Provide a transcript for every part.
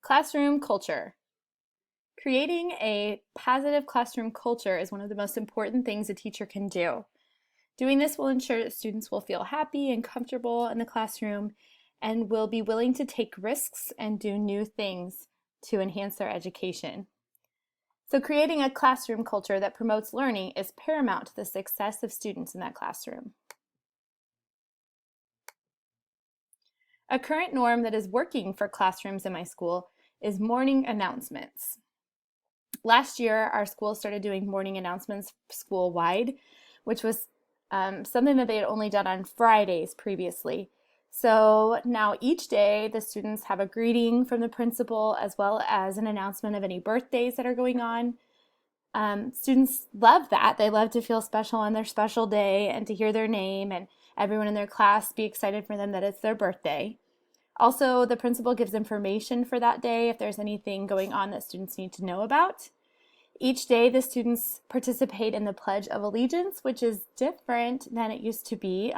Classroom culture. Creating a positive classroom culture is one of the most important things a teacher can do. Doing this will ensure that students will feel happy and comfortable in the classroom and will be willing to take risks and do new things to enhance their education. So creating a classroom culture that promotes learning is paramount to the success of students in that classroom. A current norm that is working for classrooms in my school is morning announcements. Last year, our school started doing morning announcements school-wide, which was something that they had only done on Fridays previously. So now each day, the students have a greeting from the principal as well as an announcement of any birthdays that are going on. Students love that. They love to feel special on their special day and to hear their name and everyone in their class be excited for them that it's their birthday. Also, the principal gives information for that day if there's anything going on that students need to know about. Each day, the students participate in the Pledge of Allegiance, which is different than it used to be.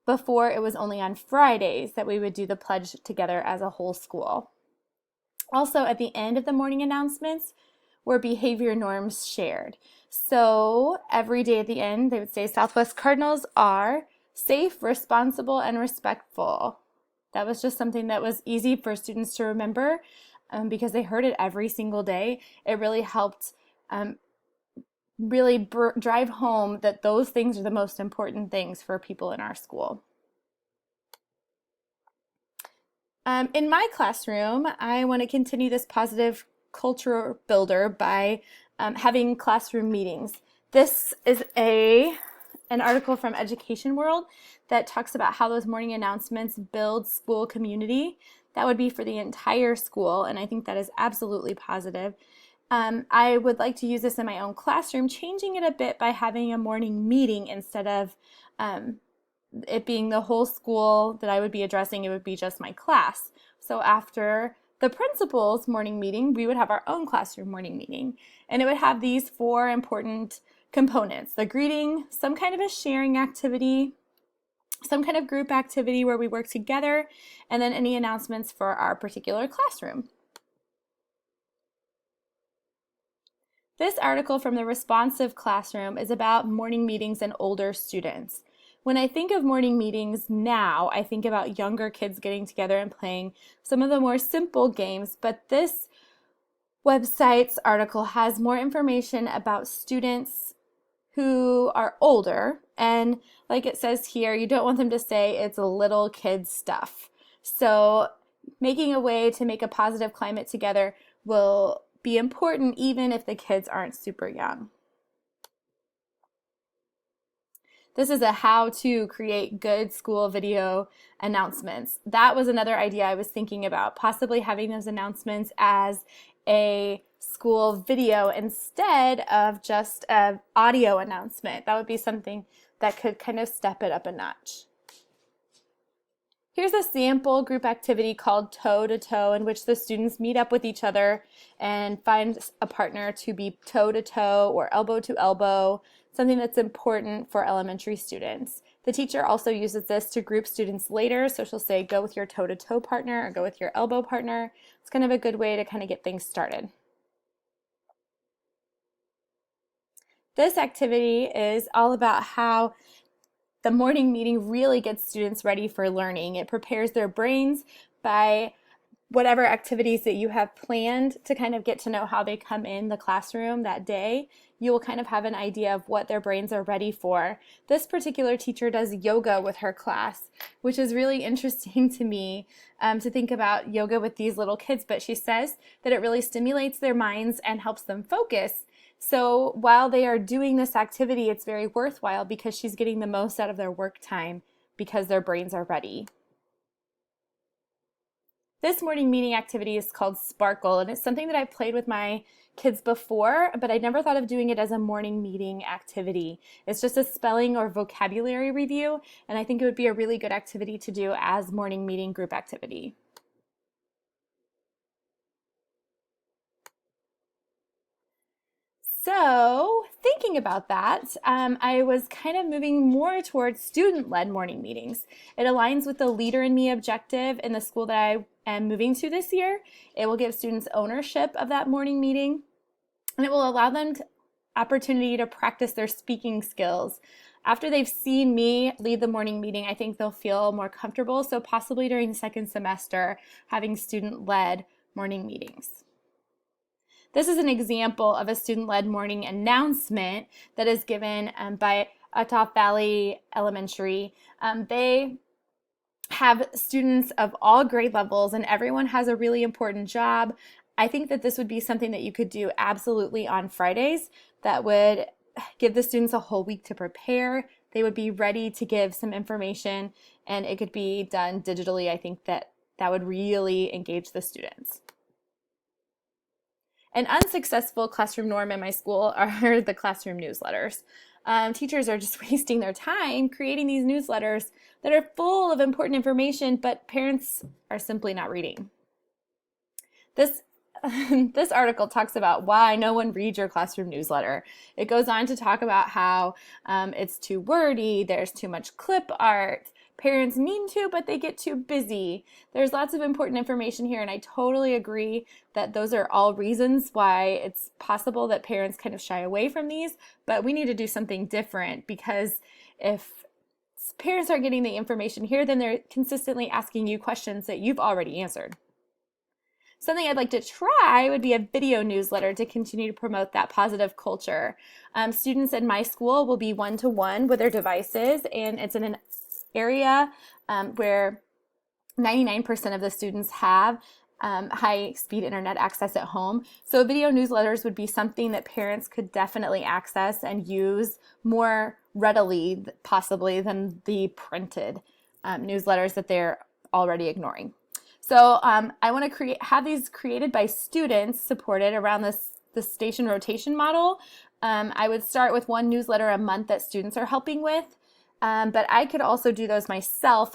Before, it was only on Fridays that we would do the pledge together as a whole school. Also, at the end of the morning announcements were behavior norms shared. So every day at the end, they would say Southwest Cardinals are safe, responsible, and respectful. That was just something that was easy for students to remember because they heard it every single day. It really helped drive home that those things are the most important things for people in our school. In my classroom, I want to continue this positive culture builder by having classroom meetings. This is an article from Education World that talks about how those morning announcements build school community. That would be for the entire school, and I think that is absolutely positive. I would like to use this in my own classroom, changing it a bit by having a morning meeting instead of it being the whole school that I would be addressing. It would be just my class. So after the principal's morning meeting, we would have our own classroom morning meeting, and it would have these 4 important components: the greeting, some kind of a sharing activity, some kind of group activity where we work together, and then any announcements for our particular classroom. This article from the Responsive Classroom is about morning meetings and older students. When I think of morning meetings now, I think about younger kids getting together and playing some of the more simple games, but this website's article has more information about students who are older, and like it says here, you don't want them to say it's little kid stuff. So making a way to make a positive climate together will be important even if the kids aren't super young. This is a how to create good school video announcements. That was another idea I was thinking about, possibly having those announcements as a school video instead of just an audio announcement. That would be something that could kind of step it up a notch. Here's a sample group activity called Toe to Toe, in which the students meet up with each other and find a partner to be toe to toe or elbow to elbow, something that's important for elementary students. The teacher also uses this to group students later, so she'll say go with your toe to toe partner or go with your elbow partner. It's kind of a good way to kind of get things started. This activity is all about how the morning meeting really gets students ready for learning. It prepares their brains by whatever activities that you have planned to kind of get to know how they come in the classroom that day. You will kind of have an idea of what their brains are ready for. This particular teacher does yoga with her class, which is really interesting to me to think about yoga with these little kids, but she says that it really stimulates their minds and helps them focus. So while they are doing this activity, it's very worthwhile because she's getting the most out of their work time because their brains are ready. This morning meeting activity is called Sparkle, and it's something that I've played with my kids before, but I never thought of doing it as a morning meeting activity. It's just a spelling or vocabulary review, and I think it would be a really good activity to do as morning meeting group activity. So, thinking thinking about that, I was kind of moving more towards student-led morning meetings. It aligns with the Leader in Me objective in the school that I am moving to this year. It will give students ownership of that morning meeting, and it will allow them opportunity to practice their speaking skills. After they've seen me lead the morning meeting, I think they'll feel more comfortable, so possibly during the second semester, having student-led morning meetings. This is an example of a student-led morning announcement that is given by Uthoff Valley Elementary. They have students of all grade levels, and everyone has a really important job. I think that this would be something that you could do absolutely on Fridays. That would give the students a whole week to prepare. They would be ready to give some information, and it could be done digitally. I think that would really engage the students. An unsuccessful classroom norm in my school are the classroom newsletters. Teachers are just wasting their time creating these newsletters that are full of important information, but parents are simply not reading. This article talks about why no one reads your classroom newsletter. It goes on to talk about how it's too wordy, there's too much clip art, parents mean to, but they get too busy. There's lots of important information here, and I totally agree that those are all reasons why it's possible that parents kind of shy away from these, but we need to do something different, because if parents aren't getting the information here, then they're consistently asking you questions that you've already answered. Something I'd like to try would be a video newsletter to continue to promote that positive culture. Students in my school will be one-to-one with their devices, and it's in an area where 99% of the students have high-speed internet access at home. So video newsletters would be something that parents could definitely access and use more readily, possibly, than the printed newsletters that they're already ignoring. So I want to have these created by students, supported around the station rotation model. I would start with one newsletter a month that students are helping with, but I could also do those myself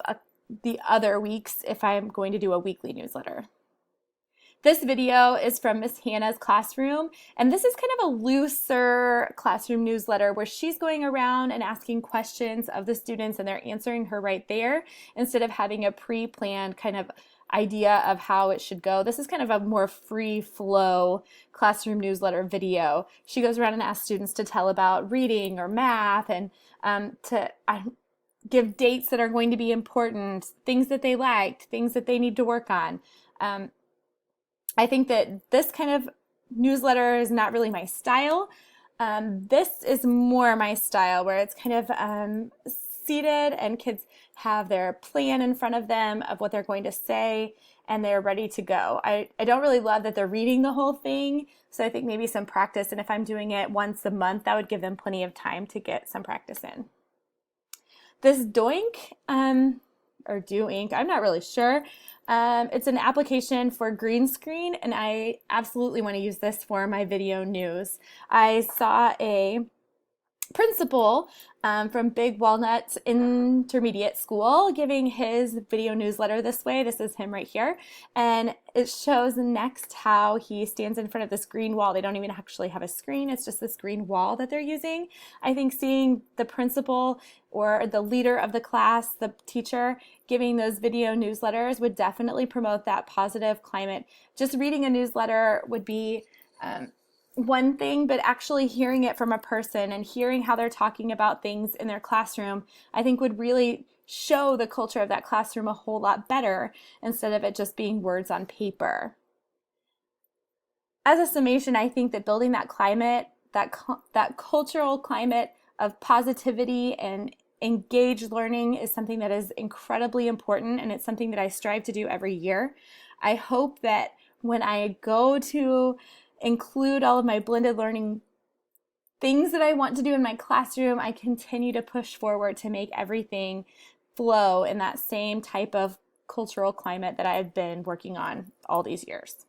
the other weeks if I'm going to do a weekly newsletter. This video is from Miss Hanna's classroom, and this is kind of a looser classroom newsletter where she's going around and asking questions of the students, and they're answering her right there instead of having a pre-planned kind of idea of how it should go. This is kind of a more free flow classroom newsletter video. She goes around and asks students to tell about reading or math, and to give dates that are going to be important, things that they liked, things that they need to work on. I think that this kind of newsletter is not really my style. This is more my style, where it's kind of seated and kids have their plan in front of them of what they're going to say, and they're ready to go. I don't really love that they're reading the whole thing, so I think maybe some practice, and if I'm doing it once a month, that would give them plenty of time to get some practice in. This Doink, or Doink, I'm not really sure. It's an application for green screen, and I absolutely want to use this for my video news. I saw a principal from Big Walnut Intermediate School giving his video newsletter this way. This is him right here, and it shows next how he stands in front of this green wall. They don't even actually have a screen, it's just this green wall that they're using. I think seeing the principal or the leader of the class, the teacher, giving those video newsletters would definitely promote that positive climate. Just reading a newsletter would be one thing, but actually hearing it from a person and hearing how they're talking about things in their classroom, I think would really show the culture of that classroom a whole lot better, instead of it just being words on paper. As a summation, I think that building that climate, that cultural climate of positivity and engaged learning is something that is incredibly important, and it's something that I strive to do every year. I hope that when I go to include all of my blended learning things that I want to do in my classroom, I continue to push forward to make everything flow in that same type of cultural climate that I've been working on all these years.